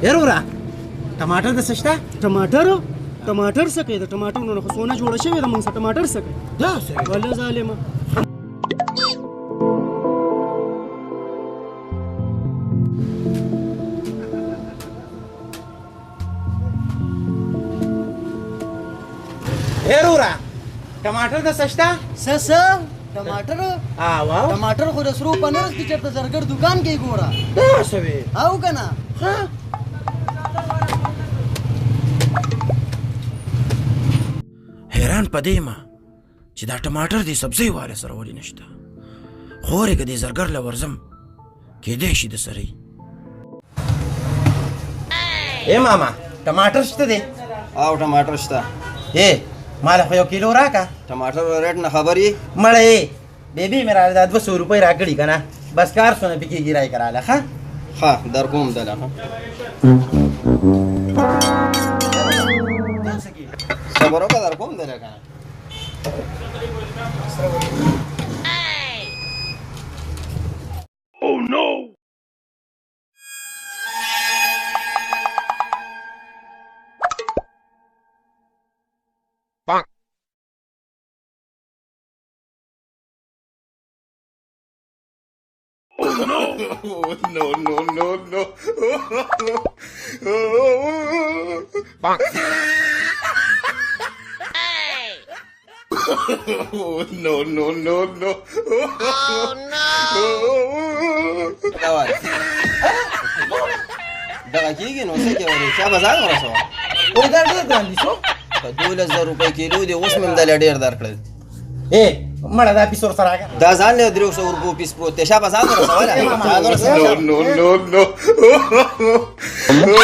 یاره ټماټر د سشته ټماټر څه کوي د ټماټر نه خو سونه جوړه شوې ده موږ سره ټماټر څه کوي دا څه ولا ظالمه یاره ټماټر د سشته څه ټماټر ټماټر خو د سرو پنیر کې چرته زرګر دکان کې ګوره دا څه وی او کنه ها حیران پدې ما چې دا ټماټر دی سبزی واله سره ولې نشته خورې کې دې زرګر لورزم کې دې شي د سره اے ماما ټماټر شته دی او ټماټر شته اے مال خو یو کیلو راکا ټماټر ریټ نه خبرې مړې بیبي میرا دا 200 روپۍ راکړي کنه بس کار سونه پکې ګیرای کراله ها ها در کوم دله صبر وکړه در کوم دله کنه Oh no! Bonk. Oh no! No, no, no, no. Bonk. No, no, no, no. Oh no! دغه کېږي نو څه کولی چا به ځان ورسوه او دا ډېر ګران دي څو په 12,000 روپۍ کیلو دی اوس مې همدلې ډېر درکړل اے مړه دا پیسور سره راکړه دا ځان له 300 روپو پیس پروت دی شا به ځان ورسوله ځان ورسوه No, no, no, no.